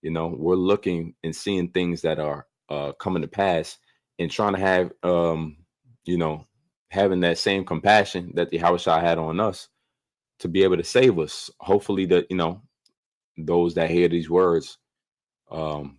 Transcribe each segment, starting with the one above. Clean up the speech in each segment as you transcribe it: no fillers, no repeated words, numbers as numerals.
We're looking and seeing things that are coming to pass, and trying to have you know having that same compassion that the Hawashai had on us to be able to save us. Hopefully that those that hear these words, um,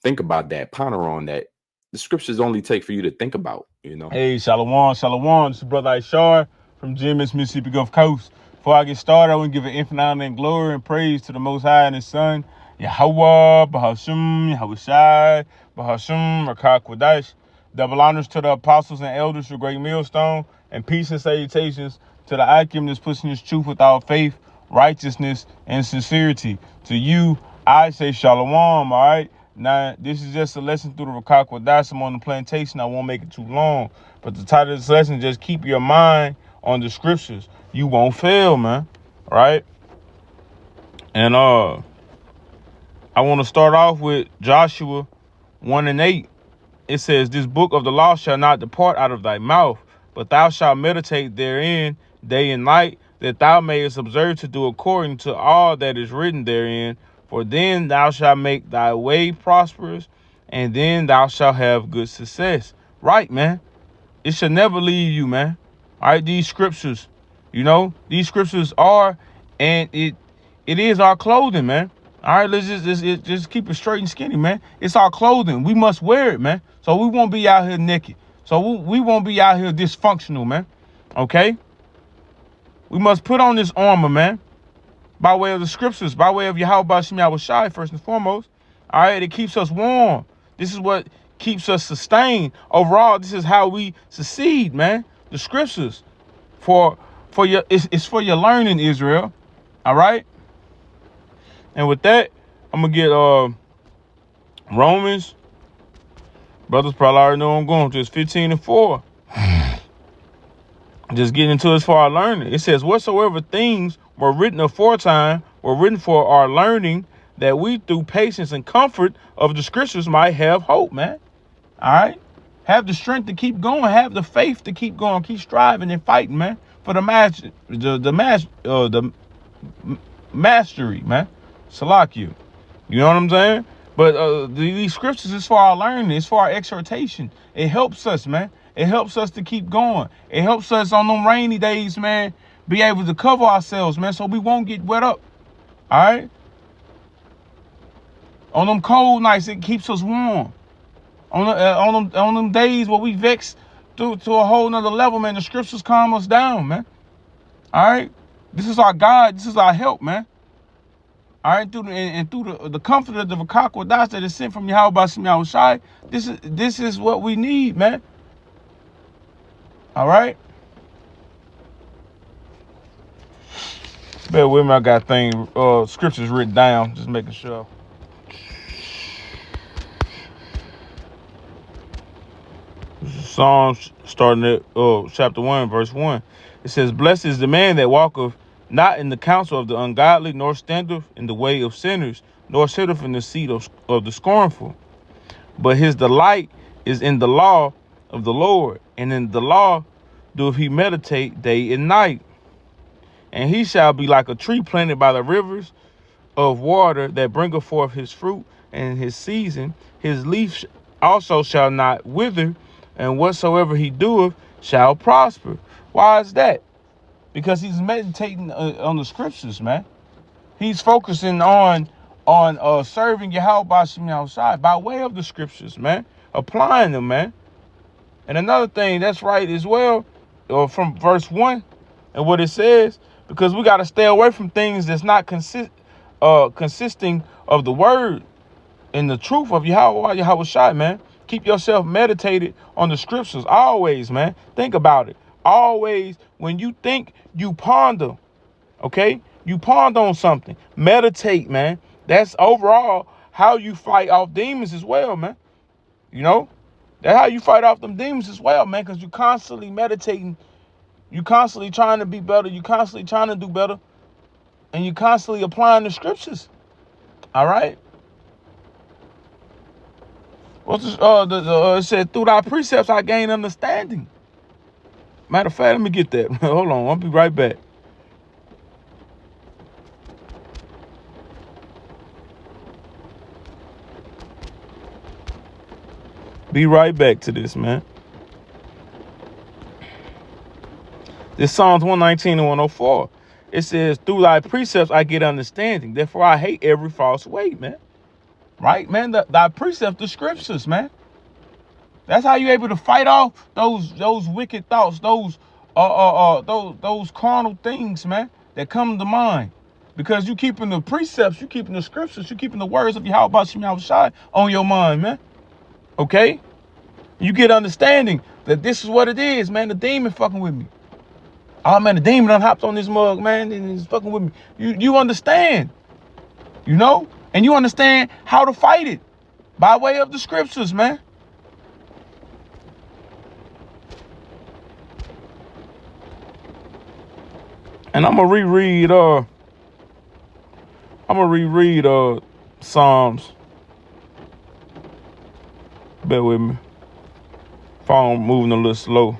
think about that, ponder on that. The scriptures only take for you to think about. Hey, Shalom, Shalom. This is Brother Ishar from GMS Mississippi Gulf Coast. Before I get started, I want to give an infinite honor and glory and praise to the Most High and His Son, Yahweh, Bahashim, Yahushai, Bahashim, Rakah Kwadash. Double honors to the apostles and elders of Great Millstone, and peace and salutations to the Akim that's pushing His truth with all faith, righteousness, and sincerity. To you, I say Shalom, all right? Now, this is just a lesson through the Rakah Kwadash. I'm on the plantation. I won't make it too long. But the title of this lesson, just keep your mind on the scriptures. You won't fail, man. All right? And I want to start off with Joshua 1:8. It says, this book of the law shall not depart out of thy mouth, but thou shalt meditate therein day and night, that thou mayest observe to do according to all that is written therein. For then thou shalt make thy way prosperous, and then thou shalt have good success. Right, man. It should never leave you, man. All right, these scriptures, these scriptures are, and it is our clothing, man. All right, let's just keep it straight and skinny, man. It's our clothing. We must wear it, man. So we won't be out here naked. So we won't be out here dysfunctional, man. Okay? We must put on this armor, man, by way of the scriptures, by way of Yahweh Shem Yahushai, first and foremost. All right, it keeps us warm. This is what keeps us sustained. Overall, this is how we succeed, man. The scriptures it's for your learning, Israel. All right? And with that, I'm gonna get Romans. Brothers probably already know I'm going to. It's 15:4. Just getting into it for our learning. It says, whatsoever things were written aforetime were written for our learning, that we through patience and comfort of the scriptures might have hope, man. All right? Have the strength to keep going. Have the faith to keep going. Keep striving and fighting, man, for the mastery, man. Salakia. You know what I'm saying? But these scriptures is for our learning. It's for our exhortation. It helps us, man. It helps us to keep going. It helps us on them rainy days, man, be able to cover ourselves, man, so we won't get wet up. All right? On them cold nights, it keeps us warm. On them days where we vex to a whole nother level, man, the scriptures calm us down, man. All right? This is our God. This is our help, man. All right, through the comfort of the Rakah Kwadash that is sent from Yahweh Shem Yahushai, this is what we need, man. All right. Bear with me, I got scriptures written down, just making sure. Psalms starting at chapter 1, verse 1. It says, blessed is the man that walketh not in the counsel of the ungodly, nor standeth in the way of sinners, nor sitteth in the seat of the scornful. But his delight is in the law of the Lord, and in the law doth he meditate day and night. And he shall be like a tree planted by the rivers of water, that bringeth forth his fruit in his season. His leaf also shall not wither, and whatsoever he doeth shall prosper. Why is that? Because he's meditating on the scriptures, man. He's focusing on serving Yahweh Shem Yahushai by way of the scriptures, man. Applying them, man. And another thing that's right as well, from verse 1 and what it says, because we got to stay away from things that's not consisting of the word and the truth of Yahushai, man. Keep yourself meditated on the scriptures always, man. Think about it. Always, when you think, you ponder, okay? You ponder on something. Meditate, man. That's overall how you fight off demons as well, man. You know? That's how you fight off them demons as well, man, because you constantly meditating. You constantly trying to be better. You constantly trying to do better. And you constantly applying the scriptures. All right? What's this? It said, through thy precepts I gain understanding. Matter of fact, let me get that. Hold on, I'll be right back. Be right back to this, man. This Psalms 119 and 104. It says, through thy precepts I get understanding. Therefore I hate every false way, man. Right, man? Thy precepts, the scriptures, man. That's how you able to fight off those wicked thoughts, those carnal things, man, that come to mind. Because you keeping the precepts, you keeping the scriptures, you keeping the words of Yahweh Shai on your mind, man. Okay? You get understanding that this is what it is, man. The demon fucking with me. Oh man, the demon done hopped on this mug, man, and he's fucking with me. You understand, you know? And you understand how to fight it by way of the scriptures, man. And I'm gonna reread Psalms. Bear with me. Phone moving a little slow.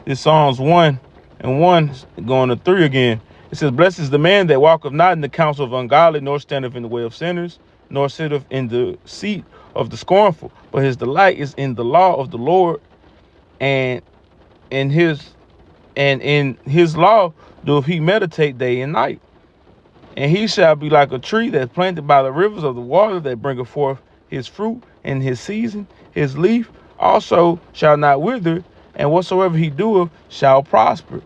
This Psalms 1 and 1 going to 3 again. It says, blessed is the man that walketh not in the counsel of ungodly, nor standeth in the way of sinners, nor sitteth in the seat of the scornful. But his delight is in the law of the Lord, and in his law doth he meditate day and night. And he shall be like a tree that's planted by the rivers of the water, that bringeth forth his fruit in his season. His leaf also shall not wither, and whatsoever he doeth shall prosper.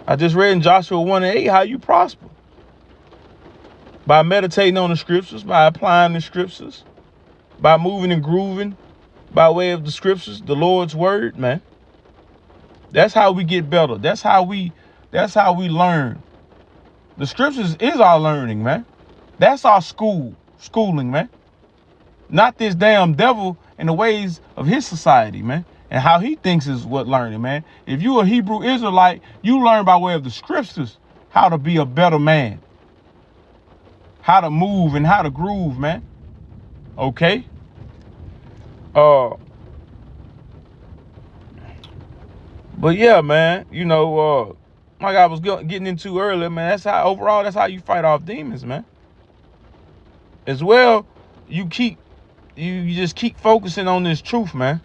I just read in Joshua 1 and 8 how you prosper. By meditating on the scriptures, by applying the scriptures, by moving and grooving by way of the scriptures, the Lord's word, man. That's how we get better. That's how we learn. The scriptures is our learning, man. That's our schooling, man. Not this damn devil and the ways of his society, man. And how he thinks is what learning, man. If you a Hebrew Israelite, you learn by way of the scriptures how to be a better man. How to move and how to groove, man. Okay? But yeah, man, you know, like I was getting into earlier, man, that's how you fight off demons, man. As well, you just keep focusing on this truth, man.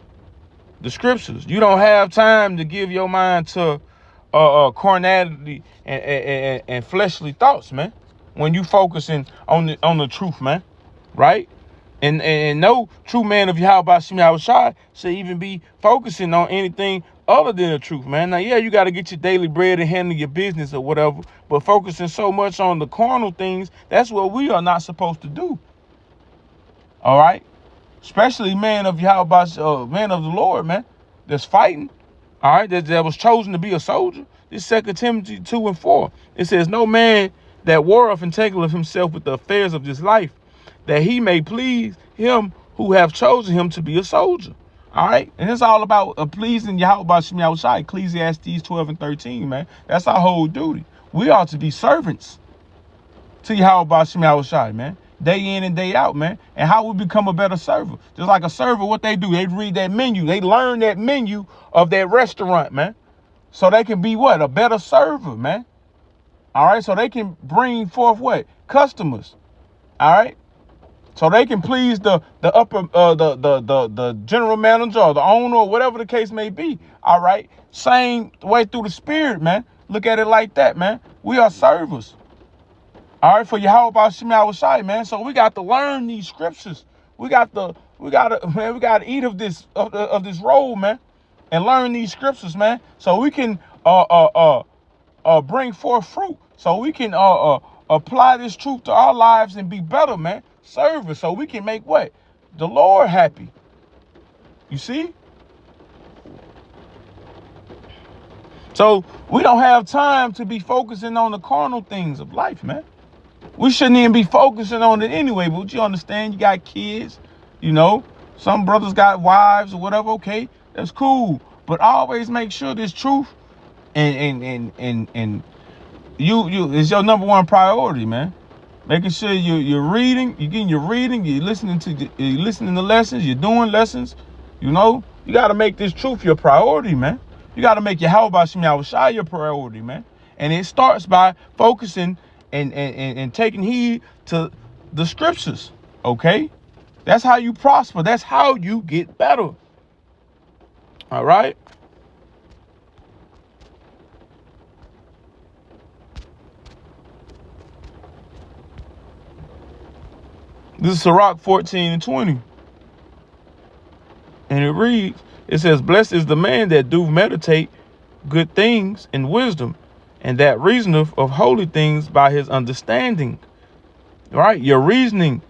The scriptures. You don't have time to give your mind to carnality and fleshly thoughts, man. When you focusing on the truth, man, right? And no true man of Yahweh Shai should even be focusing on anything other than the truth, man. Now, yeah, you got to get your daily bread and handle your business or whatever, but focusing so much on the carnal things, that's what we are not supposed to do. All right? Especially man of Yahweh, man of the Lord, man, that's fighting, all right, that was chosen to be a soldier. This 2 Timothy 2 and 4. It says, no man that warreth entangleth himself with the affairs of this life, that he may please him who have chosen him to be a soldier. All right, and it's all about pleasing Yahweh Shai. Ecclesiastes 12 and 13, man. That's our whole duty. We ought to be servants to Yahweh Shai, man. Day in and day out, man. And how we become a better server. Just like a server, what they do, they read that menu. They learn that menu of that restaurant, man. So they can be what? A better server, man. All right, so they can bring forth what? Customers. All right. So they can please the upper the general manager or the owner or whatever the case may be. All right. Same way through the spirit, man. Look at it like that, man. We are servers. All right, for Yahweh Shai, man. So we got to learn these scriptures. We got to eat of this roll, man, and learn these scriptures, man. So we can bring forth fruit. So we can apply this truth to our lives and be better, man. Serve us so we can make what? The Lord happy. You see? So we don't have time to be focusing on the carnal things of life, man. We shouldn't even be focusing on it anyway, but you understand, you got kids, you know, some brothers got wives or whatever. Okay, that's cool. But always make sure this truth and you is your number one priority, man. Making sure you're reading, you're getting your reading, you're listening to lessons, you're doing lessons. You know, you got to make this truth your priority, man. You got to make Yahweh Shai your priority, man. And it starts by focusing and taking heed to the scriptures, okay? That's how you prosper. That's how you get better. All right? This is Sirach 14:20. And it reads, it says, blessed is the man that do meditate good things in wisdom, and that reasoneth of holy things by his understanding. All right? Your reasoning,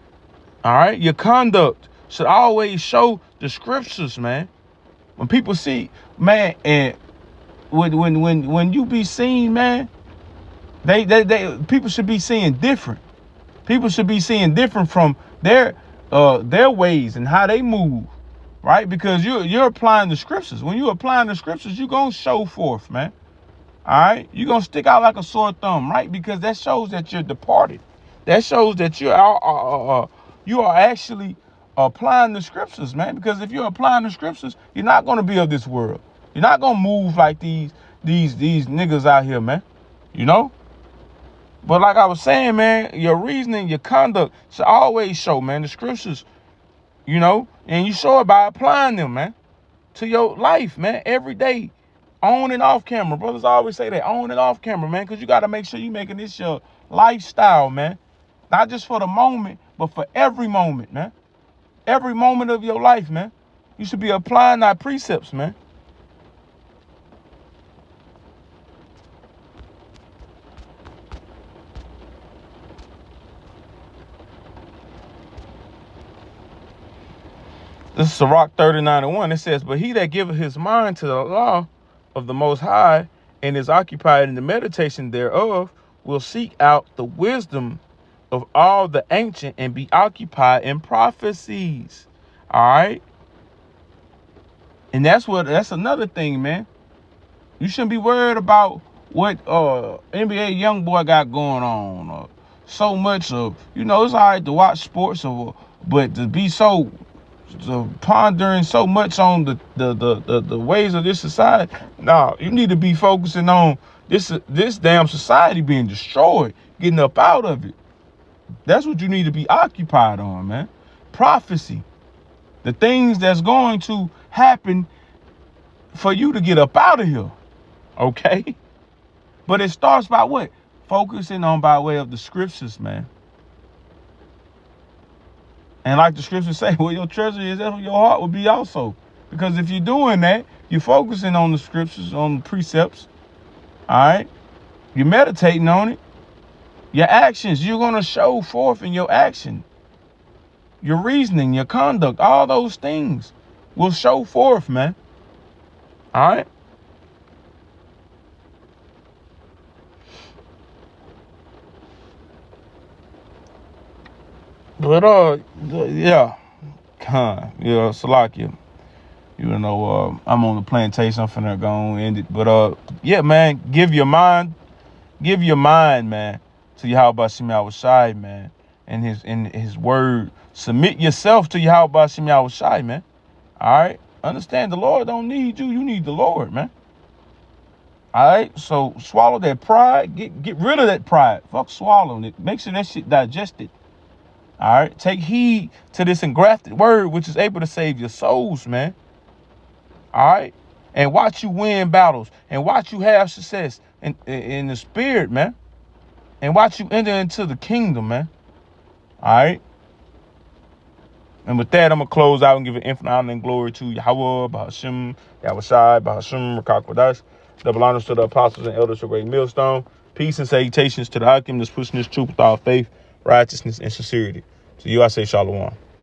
all right, your conduct should always show the scriptures, man. When people see, man, and when you be seen, man, they people should be seeing different. People should be seeing different from their ways and how they move, right? Because you're applying the scriptures. When you're applying the scriptures, you're gonna show forth, man. All right, you're gonna stick out like a sore thumb, right? Because that shows that you're departed. That shows that you are actually applying the scriptures, man. Because if you're applying the scriptures, you're not gonna be of this world. You're not gonna move like these niggas out here, man. You know. But like I was saying, man, your reasoning, your conduct should always show, man, the scriptures, you know, and you show it by applying them, man, to your life, man, every day, on and off camera. Brothers always say that, on and off camera, man, because you got to make sure you're making this your lifestyle, man, not just for the moment, but for every moment, man, every moment of your life, man. You should be applying our precepts, man. This is Sirach 39:1. It says, but he that giveth his mind to the law of the Most High and is occupied in the meditation thereof will seek out the wisdom of all the ancient and be occupied in prophecies. All right. And that's another thing, man. You shouldn't be worried about what NBA YoungBoy got going on. So much of, you know, it's all right to watch sports, but to be so pondering so much on the ways of this society. No, you need to be focusing on this damn society being destroyed, getting up out of it. That's what you need to be occupied on, man. Prophecy. The things that's going to happen for you to get up out of here. Okay? But it starts by what? Focusing on by way of the scriptures, man. And like the scriptures say, where your treasure is, that's where your heart will be also. Because if you're doing that, you're focusing on the scriptures, on the precepts. All right? You're meditating on it. Your actions, you're going to show forth in your action. Your reasoning, your conduct, all those things will show forth, man. All right? But yeah, Salakia, you know, I'm on the plantation. I'm finna go and end it. But yeah, man, give your mind, man, to Yahweh Shem Shai, man, and his word. Submit yourself to Yahweh Shem Shai, man. All right, understand the Lord don't need you. You need the Lord, man. All right, so swallow that pride. Get rid of that pride. Fuck swallowing it. Make sure that shit digested. All right, take heed to this engrafted word, which is able to save your souls, man. All right, and watch you win battles, and watch you have success in the spirit, man, and watch you enter into the kingdom, man. All right, and with that, I'm gonna close out and give an infinite honor and glory to Yahweh, Bahashim, Yahweh Shai, Bahashim, Rakak Wadash. Double honors to the apostles and elders of Great Millstone. Peace and salutations to the Hakim that's pushing this truth with all faith, righteousness, and sincerity. To you, I say shalom.